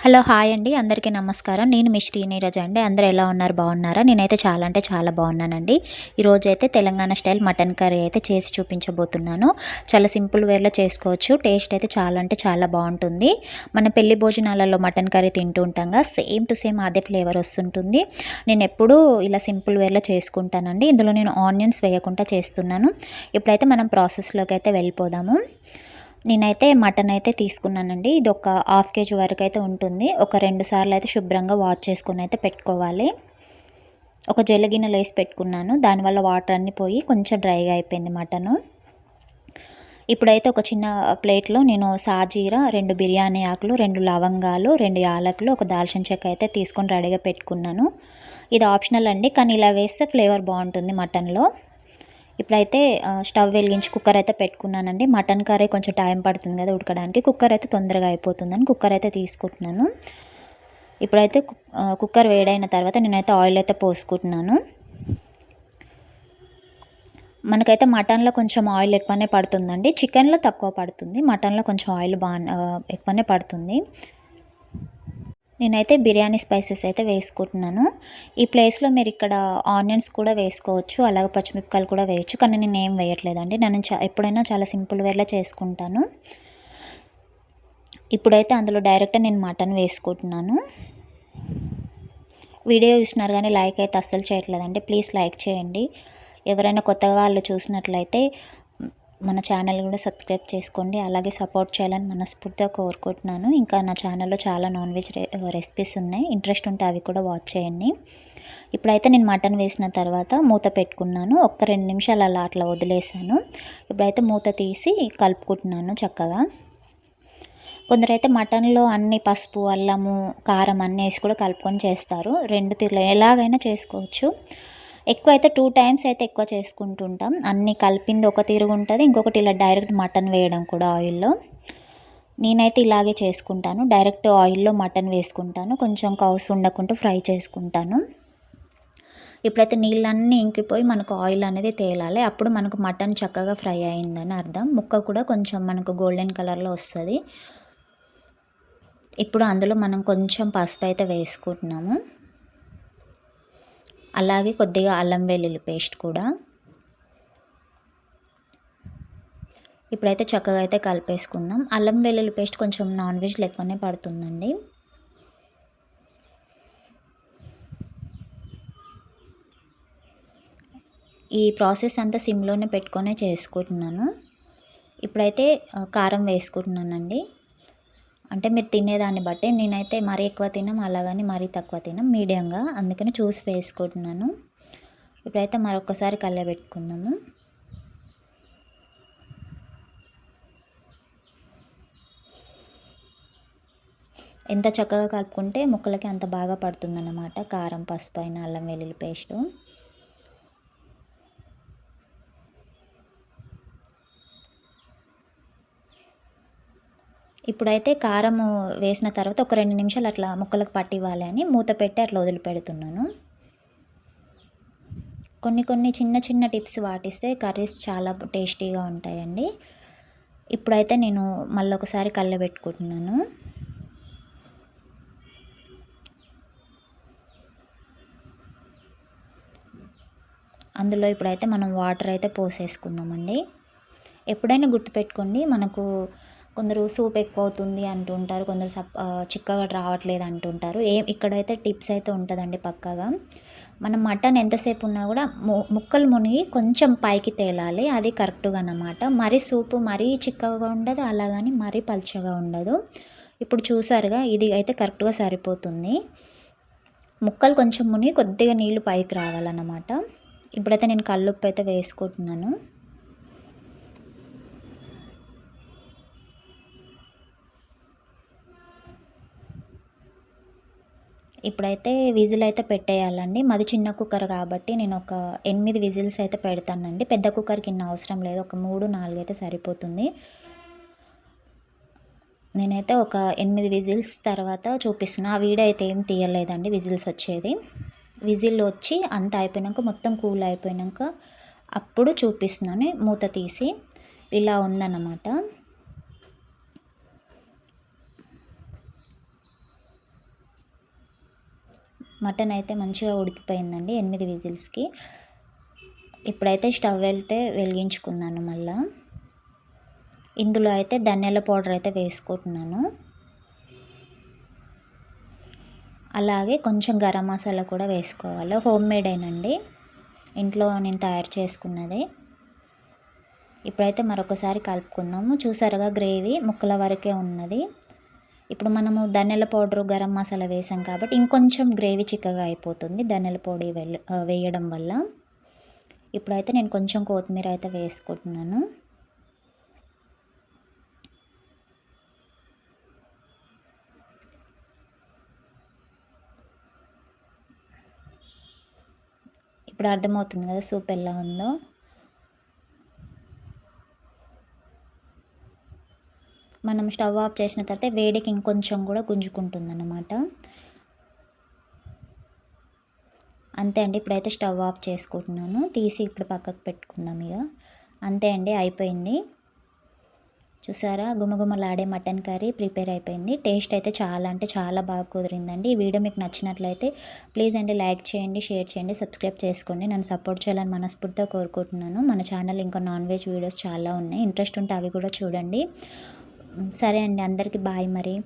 Hello hi అండి, అందరికీ నమస్కారం. నేను మీ శ్రీనీరజ అండి. అందరూ ఎలా ఉన్నారు, బాగున్నారా? నేనైతే చాలా అంటే చాలా బాగున్నానండి. ఈరోజు అయితే తెలంగాణ స్టైల్ మటన్ కర్రీ అయితే చేసి చూపించబోతున్నాను. చాలా సింపుల్ వేలో చేసుకోవచ్చు. టేస్ట్ అయితే చాలా అంటే చాలా బాగుంటుంది. మన పెళ్లి భోజనాలలో మటన్ కర్రీ తింటూ ఉంటాంగా, సేమ్ టు సేమ్ అదే ఫ్లేవర్ వస్తుంటుంది. నేను ఎప్పుడూ ఇలా సింపుల్ వేలో చేసుకుంటానండి. ఇందులో నేను ఆనియన్స్ వేయకుండా చేస్తున్నాను. ఇప్పుడైతే మనం ప్రాసెస్లోకి అయితే వెళ్ళిపోదాము. నేనైతే మటన్ అయితే తీసుకున్నానండి. ఇది ఒక హాఫ్ కేజీ వరకు అయితే ఉంటుంది. ఒక 2 సార్లు అయితే శుభ్రంగా వాష్ చేసుకొని అయితే పెట్టుకోవాలి. ఒక జల్ల గిన్నెలో వేసి పెట్టుకున్నాను. దానివల్ల వాటర్ అన్నీ పోయి కొంచెం డ్రైగా అయిపోయింది మటను. ఇప్పుడైతే ఒక చిన్న ప్లేట్లో నేను సాజీరా, 2 బిర్యానీ ఆకులు, 2 లవంగాలు, 2 యాలకులు, ఒక దాల్చిన చెక్క అయితే తీసుకొని రెడీగా పెట్టుకున్నాను. ఇది ఆప్షనల్ అండి, కానీ ఇలా వేస్తే ఫ్లేవర్ బాగుంటుంది మటన్లో. ఇప్పుడైతే స్టవ్ వెలిగించి కుక్కర్ అయితే పెట్టుకున్నానండి. మటన్ కర్రీ కొంచెం టైం పడుతుంది కదా ఉడకడానికి, కుక్కర్ అయితే తొందరగా అయిపోతుందని కుక్కర్ అయితే తీసుకుంటున్నాను. ఇప్పుడైతే కుక్కర్ వేడైన తర్వాత నేనైతే ఆయిల్ అయితే పోసుకుంటున్నాను. మనకైతే మటన్లో కొంచెం ఆయిల్ ఎక్కువనే పడుతుందండి, చికెన్లో తక్కువ పడుతుంది. మటన్లో కొంచెం ఆయిల్ ఎక్కువనే పడుతుంది. నేనైతే బిర్యానీ స్పైసెస్ అయితే వేసుకుంటున్నాను. ఈ ప్లేస్లో మీరు ఇక్కడ ఆనియన్స్ కూడా వేసుకోవచ్చు, అలాగే పచ్చిమిరపకాయలు కూడా వేయచ్చు, కానీ నేను ఏం వేయట్లేదండి. నేను ఎప్పుడైనా చాలా సింపుల్ వేలో చేసుకుంటాను. ఇప్పుడైతే అందులో డైరెక్ట్ నేను మటన్ వేసుకుంటున్నాను. వీడియో చూస్తున్నారు కానీ లైక్ అయితే అస్సలు చేయట్లేదండి. ప్లీజ్ లైక్ చేయండి. ఎవరైనా కొత్తగా వాళ్ళు చూసినట్లయితే మన ఛానల్ కూడా సబ్స్క్రైబ్ చేసుకోండి, అలాగే సపోర్ట్ చేయాలని మనస్ఫూర్తిగా కోరుకుంటున్నాను. ఇంకా నా ఛానల్లో చాలా నాన్ వెజ్ రెసిపీస్ ఉన్నాయి, ఇంట్రెస్ట్ ఉంటే అవి కూడా వాచ్ చేయండి. ఇప్పుడైతే నేను మటన్ వేసిన తర్వాత మూత పెట్టుకున్నాను. 2 నిమిషాలు అట్లా వదిలేసాను. ఇప్పుడైతే మూత తీసి కలుపుకుంటున్నాను చక్కగా. కొందరైతే మటన్లో అన్ని పసుపు, అల్లము, కారం అన్నీ వేసి కూడా కలుపుకొని చేస్తారు. 2 తీరులో ఎలాగైనా చేసుకోవచ్చు. ఎక్కువ అయితే 2 టైమ్స్ అయితే ఎక్కువ చేసుకుంటుంటాం. అన్నీ కలిపింది ఒక తీరుగా ఉంటుంది, ఇంకొకటి ఇలా డైరెక్ట్ మటన్ వేయడం కూడా ఆయిల్లో. నేనైతే ఇలాగే చేసుకుంటాను, డైరెక్ట్ ఆయిల్లో మటన్ వేసుకుంటాను. కొంచెం కౌసు ఉండకుండా ఫ్రై చేసుకుంటాను. ఇప్పుడైతే నీళ్ళన్నీ ఇంకిపోయి మనకు ఆయిల్ అనేది తేలాలి. అప్పుడు మనకు మటన్ చక్కగా ఫ్రై అయిందని అర్థం. ముక్క కూడా కొంచెం మనకు గోల్డెన్ కలర్లో వస్తుంది. ఇప్పుడు అందులో మనం కొంచెం పసుపు అయితే వేసుకుంటున్నాము, అలాగే కొద్దిగా అల్లం వెల్లుల్లి పేస్ట్ కూడా. ఇప్పుడైతే చక్కగా అయితే కలిపేసుకుందాం. అల్లం వెల్లుల్లి పేస్ట్ కొంచెం నాన్ వెజ్లో ఎక్కువనే పడుతుందండి. ఈ ప్రాసెస్ అంతా సిమ్లోనే పెట్టుకొనే చేసుకుంటున్నాను. ఇప్పుడైతే కారం వేసుకుంటున్నానండి. అంటే మీరు తినేదాన్ని బట్టి, నేనైతే మరీ ఎక్కువ తినం, అలాగని మరీ తక్కువ తినం, మీడియంగా, అందుకని చూసి వేసుకుంటున్నాను. ఇప్పుడైతే మరొకసారి కలయబెట్టుకుందాము. ఎంత చక్కగా కలుపుకుంటే ముక్కలకి అంత బాగా పడుతుందన్నమాట కారం, పసుపు అయిన అల్లం వెల్లుల్లి పేస్టు. ఇప్పుడైతే కారం వేసిన తర్వాత ఒక 2 నిమిషాలు అట్లా ముక్కలకు పట్టివ్వాలి అని మూత పెట్టి అట్లా వదిలిపెడుతున్నాను. కొన్ని చిన్న చిన్న టిప్స్ పాటిస్తే కర్రీస్ చాలా టేస్టీగా ఉంటాయండి. ఇప్పుడైతే నేను మళ్ళీ ఒకసారి కలయబెట్టుకుంటున్నాను. అందులో ఇప్పుడైతే మనం వాటర్ అయితే పోసేసుకుందామండి. ఎప్పుడైనా గుర్తుపెట్టుకోండి, మనకు కొందరు సూప్ ఎక్కువ అవుతుంది అంటుంటారు, కొందరు చిక్కగా రావట్లేదు అంటుంటారు. ఇక్కడైతే టిప్స్ అయితే ఉంటుందండి పక్కాగా. మనం మటన్ ఎంతసేపు ఉన్నా కూడా ముక్కలు మునిగి కొంచెం పైకి తేలాలి, అది కరెక్ట్గా అన్నమాట. మరీ సూపు మరీ చిక్కగా ఉండదు, అలాగని మరీ పలుచగా ఉండదు. ఇప్పుడు చూసారుగా, ఇది అయితే కరెక్ట్గా సరిపోతుంది. ముక్కలు కొంచెం మునిగి కొద్దిగా నీళ్ళు పైకి రావాలన్నమాట. ఇప్పుడైతే నేను కల్లుప్పు అయితే వేసుకుంటున్నాను. ఇప్పుడైతే విజిల్ అయితే పెట్టేయాలండి. మాది చిన్న కుక్కర్ కాబట్టి నేను ఒక 8 విజిల్స్ అయితే పెడతానండి. పెద్ద కుక్కర్కి ఇన్ని అవసరం లేదు, ఒక 3, 4 అయితే సరిపోతుంది. నేనైతే ఒక 8 విజిల్స్ తర్వాత చూపిస్తున్నా. ఆ వీడియో అయితే ఏం తీయలేదండి, విజిల్స్ వచ్చేది. విజిల్ వచ్చి అంతా అయిపోయినాక, మొత్తం కూల్ అయిపోయినాక అప్పుడు చూపిస్తున్నాను. మూత తీసి ఇలా ఉందన్నమాట. మటన్ అయితే మంచిగా ఉడికిపోయిందండి 8 విజిల్స్కి. ఇప్పుడైతే స్టవ్ వెలిగించుకున్నాను మళ్ళా. ఇందులో అయితే ధనియాల పౌడర్ అయితే వేసుకుంటున్నాను. అలాగే కొంచెం గరం మసాలా కూడా వేసుకోవాలి. హోమ్ మేడేనండి, ఇంట్లో నేను తయారు చేసుకున్నదే. ఇప్పుడైతే మరొకసారి కలుపుకుందాము. చూసారుగా గ్రేవీ ముక్కల వరకే ఉన్నది. ఇప్పుడు మనము ధనియాల పౌడరు గరం మసాలా వేసాం కాబట్టి ఇంకొంచెం గ్రేవీ చిక్కగా అయిపోతుంది ధనియాల పొడి వేయడం వల్ల. ఇప్పుడైతే నేను కొంచెం కొత్తిమీర అయితే వేసుకుంటున్నాను. ఇప్పుడు అర్థమవుతుంది కదా సూప్ ఎలా ఉందో. మనం స్టవ్ ఆఫ్ చేసిన తర్వాత వేడికి ఇంకొంచెం కూడా గుంజుకుంటుంది అన్నమాట. అంతే అండి, ఇప్పుడైతే స్టవ్ ఆఫ్ చేసుకుంటున్నాను. తీసి ఇప్పుడు పక్కకు పెట్టుకుందాం ఇక. అంతే అండి, అయిపోయింది. చూసారా, గుమగుమలాడే మటన్ కర్రీ ప్రిపేర్ అయిపోయింది. టేస్ట్ అయితే చాలా అంటే చాలా బాగా కుదిరిందండి. ఈ వీడియో మీకు నచ్చినట్లయితే ప్లీజ్ అండి లైక్ చేయండి, షేర్ చేయండి, సబ్స్క్రైబ్ చేసుకోండి. నన్ను సపోర్ట్ చేయాలని మనస్ఫూర్తిగా కోరుకుంటున్నాను. మన ఛానల్ ఇంకా నాన్ వెజ్ వీడియోస్ చాలా ఉన్నాయి, ఇంట్రెస్ట్ ఉంటే అవి కూడా చూడండి. సరే అండి, అందరికీ బాయ్ మరి.